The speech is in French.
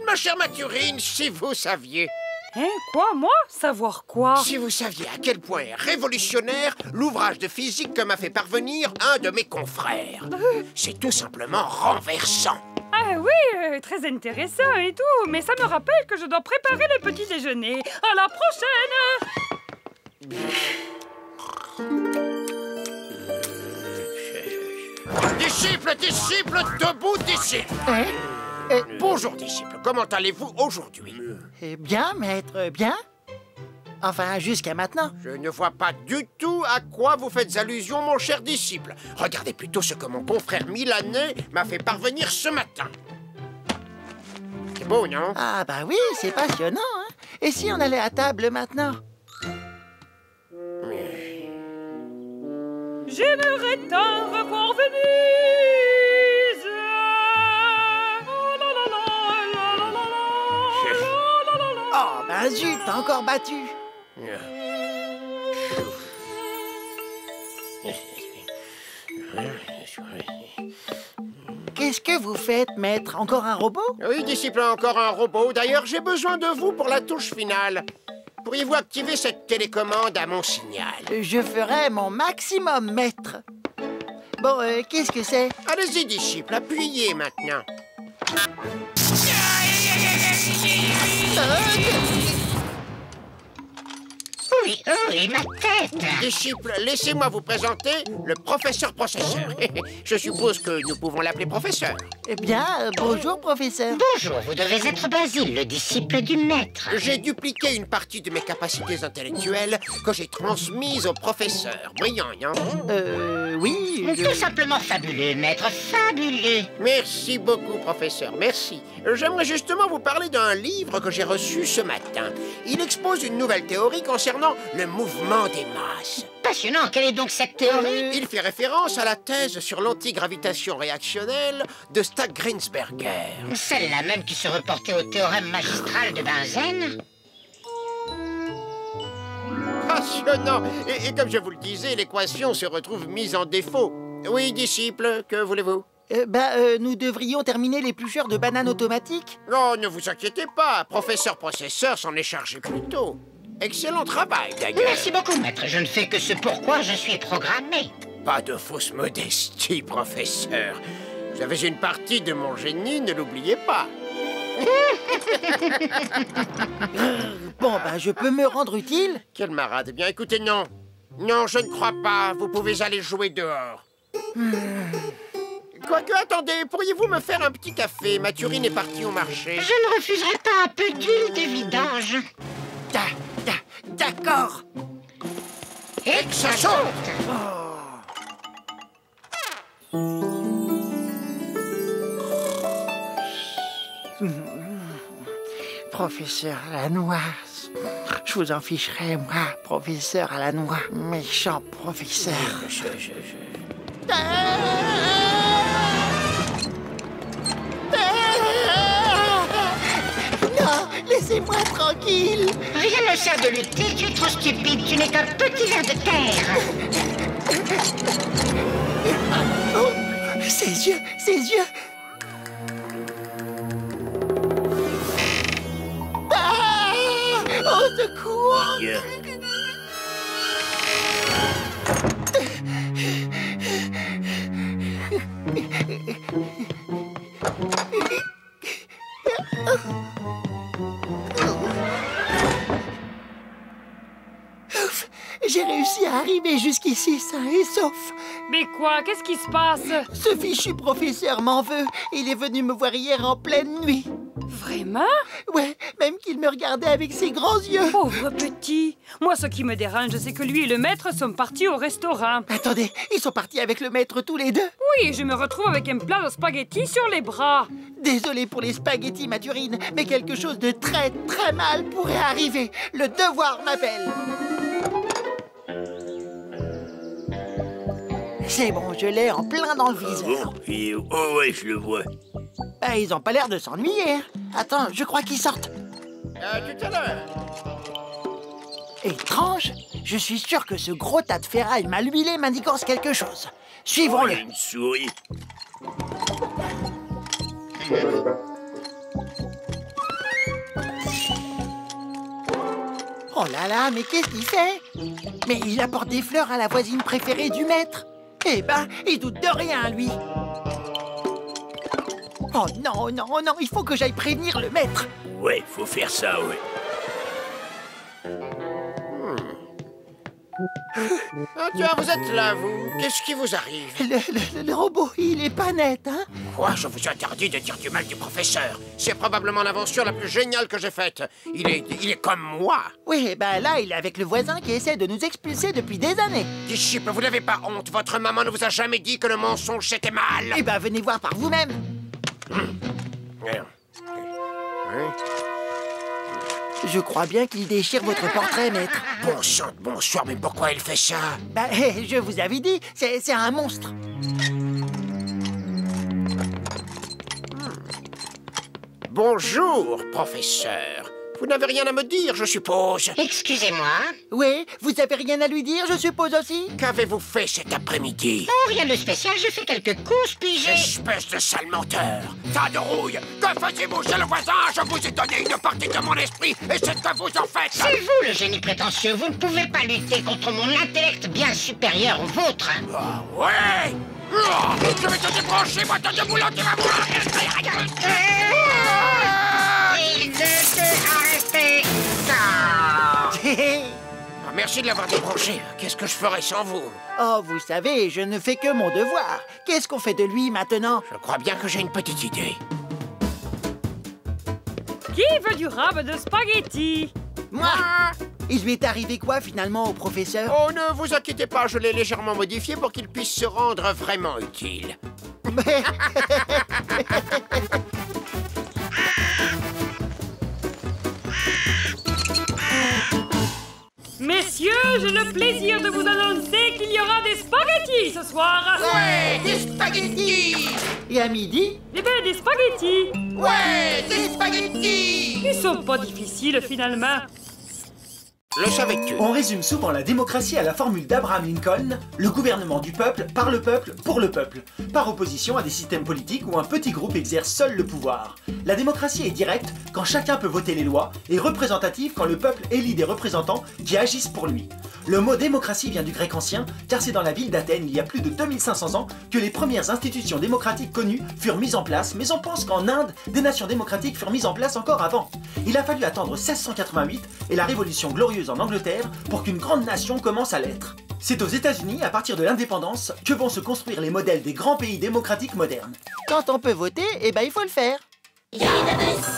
Ma chère Mathurine, si vous saviez... Hein, quoi, moi? Savoir quoi? Si vous saviez à quel point est révolutionnaire l'ouvrage de physique que m'a fait parvenir un de mes confrères. C'est tout simplement renversant. Ah oui, très intéressant et tout, mais ça me rappelle que je dois préparer le petit déjeuner. À la prochaine! Disciples, debout, disciples! Bonjour, disciples, comment allez-vous aujourd'hui? Bien, maître, bien. Enfin, jusqu'à maintenant. Je ne vois pas du tout à quoi vous faites allusion, mon cher disciple. Regardez plutôt ce que mon confrère milanais m'a fait parvenir ce matin. C'est beau, non? Ah bah oui, c'est passionnant, hein. Et si on allait à table maintenant? J'aimerais tant revoir Venise. Oh, ben zut, t'as encore battu. Qu'est-ce que vous faites, maître? Encore un robot? Oui, disciple, encore un robot. D'ailleurs, j'ai besoin de vous pour la touche finale. Pourriez-vous activer cette télécommande à mon signal? Je ferai mon maximum, maître. Bon, qu'est-ce que c'est? Allez-y, disciple, appuyez maintenant. Oui, ma tête! Disciple, laissez-moi vous présenter le professeur processeur. Je suppose que nous pouvons l'appeler professeur. Eh bien, bonjour, professeur. Bonjour, vous devez être Basile, le disciple du maître. J'ai dupliqué une partie de mes capacités intellectuelles que j'ai transmises au professeur. Brillant, non? Oui. Tout simplement fabuleux, maître, fabuleux. Merci beaucoup, professeur, merci. J'aimerais justement vous parler d'un livre que j'ai reçu ce matin. Il expose une nouvelle théorie concernant le mouvement des masses. Passionnant, quelle est donc cette théorie? Il fait référence à la thèse sur l'antigravitation réactionnelle de Stack-Grenzberger. Celle-là même qui se reportait au théorème magistral de Bunsen? Passionnant. Et comme je vous le disais, l'équation se retrouve mise en défaut. Oui, disciple, que voulez-vous? Nous devrions terminer l'éplucheur de bananes automatiques. Non, ne vous inquiétez pas. Professeur processeur s'en est chargé plus tôt. Excellent travail, d'ailleurs. Merci beaucoup, maître. Je ne fais que ce pourquoi je suis programmé. Pas de fausse modestie, professeur. Vous avez une partie de mon génie, ne l'oubliez pas. Bon, ben, je peux me rendre utile? Quel marade. Eh bien, écoutez, non. Non, je ne crois pas. Vous pouvez aller jouer dehors. Quoique, attendez, pourriez-vous me faire un petit café? Mathurine est partie au marché. Je ne refuserai pas un peu d'huile de vidange. D'accord. Et que ça saute! Professeur à la noix. Je vous en ficherai, moi, professeur à la noix. Méchant professeur. Non, laissez-moi tranquille. Rien ne sert de lutter, tu es trop stupide, tu n'es qu'un petit ver de terre. Oh, ses yeux, ses yeux. Ah! Au secours! Ouf, j'ai réussi à arriver jusqu'ici sain et sauf. Mais quoi? Qu'est-ce qui se passe? Ce fichu professeur m'en veut. Il est venu me voir hier en pleine nuit. Vraiment? Ouais, même qu'il me regardait avec ses grands yeux. Pauvre petit. Moi, ce qui me dérange, c'est que lui et le maître sont partis au restaurant. Attendez, ils sont partis avec le maître tous les deux. Oui, et je me retrouve avec un plat de spaghettis sur les bras. Désolé pour les spaghettis, Mathurine, mais quelque chose de très, très mal pourrait arriver. Le devoir m'appelle. C'est bon, je l'ai en plein dans le viseur. Oh ouais, je le vois. Bah, ils ont pas l'air de s'ennuyer. Hein. Attends, je crois qu'ils sortent. Tout à l'heure. Étrange. Je suis sûr que ce gros tas de ferraille mal huilé m'indiquance quelque chose. Suivons-le. Une souris. Oh là là, mais qu'est-ce qu'il fait? Mais il apporte des fleurs à la voisine préférée du maître. Eh ben, il doute de rien, lui. Oh non, non, non, il faut que j'aille prévenir le maître. Ouais, faut faire ça, ouais. Ah tiens, vous êtes là, vous. Qu'est-ce qui vous arrive? Le robot, il est pas net, hein? Quoi? Je vous interdis de dire du mal du professeur. C'est probablement l'invention la plus géniale que j'ai faite. Il est comme moi. Oui, ben là, il est avec le voisin qui essaie de nous expulser depuis des années. Disciple, vous n'avez pas honte. Votre maman ne vous a jamais dit que le mensonge c'était mal. Eh ben, venez voir par vous-même. Je crois bien qu'il déchire votre portrait, maître. Bon sang de bonsoir, mais pourquoi il fait ça? Ben, je vous avais dit, c'est un monstre. Bonjour, professeur. Vous n'avez rien à me dire, je suppose. Excusez-moi. Oui, vous avez rien à lui dire, je suppose aussi? Qu'avez-vous fait cet après-midi? Oh, rien de spécial, j'ai fait quelques courses, puis j'ai... Espèce de sale menteur! Tas de rouille! Que faisiez-vous chez le voisin? Je vous ai donné une partie de mon esprit, et c'est ce que vous en faites! C'est vous, le génie prétentieux. Vous ne pouvez pas lutter contre mon intellect bien supérieur au vôtre. Ah ouais! Ah, je vais te débrancher, moi, de boulot, tu vas voir! Il ne peut arrêter. Ah, merci de l'avoir débranché. Qu'est-ce que je ferais sans vous? Oh, vous savez, je ne fais que mon devoir. Qu'est-ce qu'on fait de lui maintenant? Je crois bien que j'ai une petite idée. Qui veut du rabe de spaghetti? Moi! Il lui est arrivé quoi finalement au professeur? Oh, ne vous inquiétez pas, je l'ai légèrement modifié pour qu'il puisse se rendre vraiment utile. Messieurs, j'ai le plaisir de vous annoncer qu'il y aura des spaghettis ce soir. Ouais, des spaghettis! Et à midi? Eh ben, des spaghettis. Ouais, des spaghettis! Ils sont pas difficiles finalement. Le savais-tu? On résume souvent la démocratie à la formule d'Abraham Lincoln, le gouvernement du peuple, par le peuple, pour le peuple, par opposition à des systèmes politiques où un petit groupe exerce seul le pouvoir. La démocratie est directe quand chacun peut voter les lois et représentative quand le peuple élit des représentants qui agissent pour lui. Le mot démocratie vient du grec ancien car c'est dans la ville d'Athènes il y a plus de 2500 ans que les premières institutions démocratiques connues furent mises en place, mais on pense qu'en Inde, des nations démocratiques furent mises en place encore avant. Il a fallu attendre 1688 et la Révolution glorieuse en Angleterre pour qu'une grande nation commence à l'être. C'est aux États-Unis, à partir de l'indépendance, que vont se construire les modèles des grands pays démocratiques modernes. Quand on peut voter, eh ben il faut le faire. Unanimous